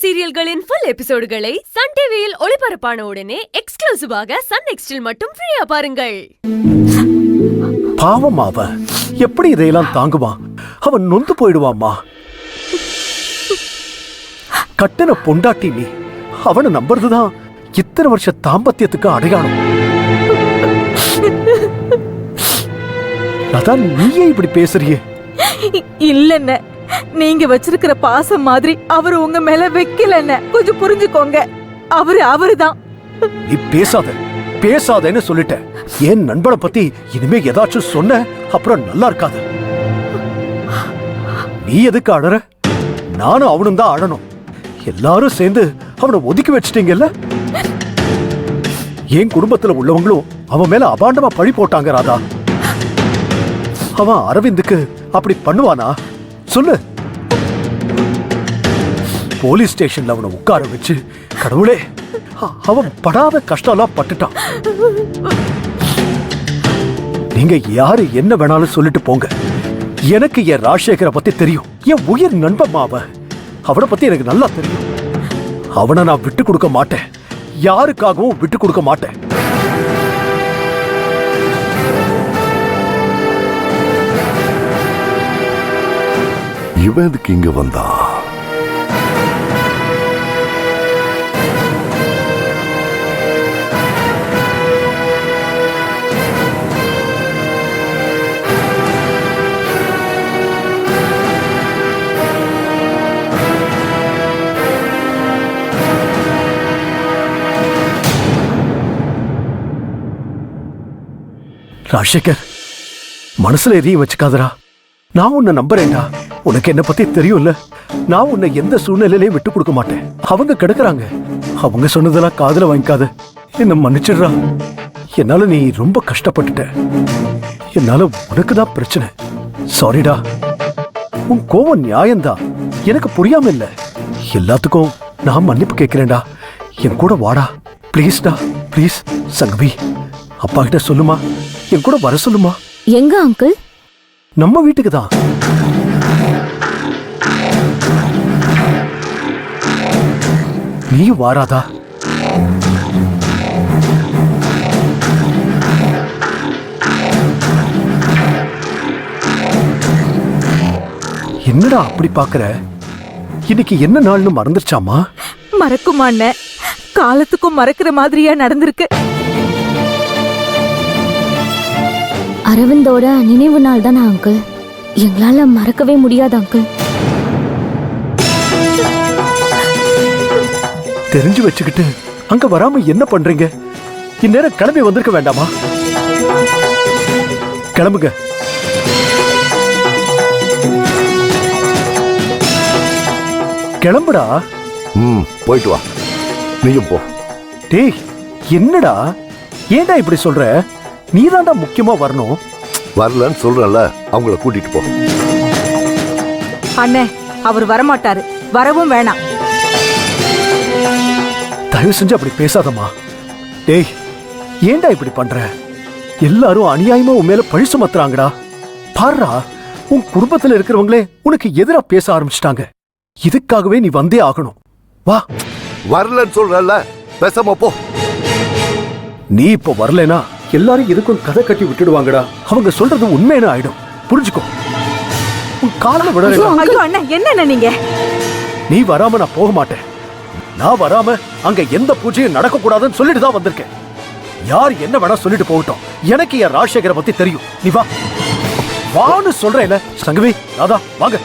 சீரியல்களின் full எபிசோடுகளை Sun டிவியில் ஒளிபரப்பான உடனே எக்ஸ்க்ளூசிவாக சன் நெக்ஸ்டில் மட்டும் ஃப்ரீயா பாருங்கள். பாவம் அவ எப்படி இதையெல்லாம் தாங்குவான்? அவன் நொந்து போயிடுவாமா. கட்டண பொண்டாட்டி நீ அவனை நம்புறதுதான் இத்தனை வருஷ தாம்பத்தியத்துக்கு அடையாளம். அதான் நீயே இப்படி பேசுறியே? இல்லன்னு நீங்க வச்சிருக்கிற பாசம் மாதிரி அவரு உங்க மேல வைக்கலன்னு கொஞ்சம் புரிஞ்சுக்கோங்க. அவருதான். நீ பேசாதன்னு சொல்லிட்ட. என் நண்பனை பத்தி இனிமே ஏதாச்சும் சொன்ன அப்புறம் நல்லா இருக்காது. நீ எதுக்கு அழற? நானும் அவனும் தான் அழணும். எல்லாரும் சேர்ந்து அவனை ஒதுக்கி வச்சிட்டீங்கல்ல. என் குடும்பத்துல உள்ளவங்களும் அவன் மேல அபாண்டமா பழி போட்டாங்க ராதா. அவன் அரவிந்துக்கு அப்படி பண்ணுவானா சொல்லு? போலீஸ் ஸ்டேஷன்ல அவனை உட்கார வச்சு கடவுளே அவன் படாத கஷ்டம் பட்டுட்டான். நீங்க யாரு என்ன வேணாலும் சொல்லிட்டு போங்க. எனக்கு என் ராஜசேகரை பத்தி தெரியும். என் உயிர் நண்பன் அவனை பத்தி எனக்கு நல்லா தெரியும். அவனை நான் விட்டு கொடுக்க மாட்டேன். யாருக்காகவும் விட்டு கொடுக்க மாட்டேன். இவன் எதுக்கு இங்க வந்தா? ராஜசேகர், மனசுல எதையும் வச்சுக்காதரா. நான் உன்னை நம்புறேன்டா. உனக்கு என்ன பத்தி தெரியும்ல. நான் உன்னை எந்த சூழ்நிலையிலையும் விட்டு கொடுக்க மாட்டேன். அவங்க கிடக்குறாங்க. அவங்க சொன்னதெல்லாம் காதுல வாங்கிக்காத. என்ன மன்னிச்சிடுறா. என்னால நீ ரொம்ப கஷ்டப்பட்டுட்ட. என்னால உனக்கு தான் பிரச்சனை. சாரிடா. உன் கோவம் நியாயம்தான். எனக்கு புரியாம இல்ல. எல்லாத்துக்கும் நான் மன்னிப்பு கேட்கிறேன்டா. என் கூட வாடா பிளீஸ்டா. பிளீஸ் சங்கவி, அப்பா கிட்ட சொல்லுமா. என் கூட வர சொல்லுமா. எங்க அங்கிள்? நம்ம வீட்டுக்கு தான். நீ வாராதா? என்னடா அப்படி பாக்குற? இன்னைக்கு என்ன நாள்னு மறந்துருச்சாமா? மறக்குமான்னு காலத்துக்கும் மறக்கிற மாதிரியா நடந்திருக்கு. அரவிந்தோட நினைவு நாள் தானே அங்கிள். எங்களால மறக்கவே முடியாது அங்கிள். தெரிஞ்சு வச்சுக்கிட்டு அங்க வராம என்ன பண்றீங்க? இந்நேரம் கிளம்பி வந்திருக்க வேண்டாமா? கிளம்புங்க. கிளம்புடா. போயிட்டு வா. நீயும் போ. டேய், என்னடா ஏன்டா இப்படி சொல்ற? நீதான்டா முக்கியமா வரணும். வரலன்னு சொல்றல, அவங்கள கூட்டிட்டு போ. அண்ணே, அவர் வரமாட்டாரு. வரவும் வேணாம். தயவு செஞ்சு அப்படி பேசாதம்மா. டேய், ஏன்டா இப்படி பண்ற? எல்லாரும் அநியாயமா உன் மேல பழி சுமத்துறாங்கடா. பாருடா, உன் குடும்பத்துல இருக்கிறவங்களே உனக்கு எதிரா பேச ஆரம்பிச்சிட்டாங்க. இதுக்காகவே நீ வந்தே ஆகணும். வா. வரலன்னு சொல்றல, பேசாம போ. நீ இப்ப வரலனா எல்லாரும் எதுக்கும் கதை கட்டி விட்டுடுவாங்கடா. அவங்க சொல்றது உண்மையான ஆயிடும். புரிஞ்சுக்கோ. உன் கால விட. ஐயோ அண்ணா, என்ன நீங்க? நீ வராம நான் போக மாட்டேன். நான் வராம அங்க எந்த பூஜையும் நடக்க கூடாதுன்னு சொல்லிட்டு தான் வந்திருக்கேன். யார் என்ன வேணா சொல்லிட்டு போகட்டும். எனக்கு என் ராஜசேகரை பத்தி தெரியும். நீ வா. வான்னு சொல்றேன். சங்கவி, ராதா, வாங்க.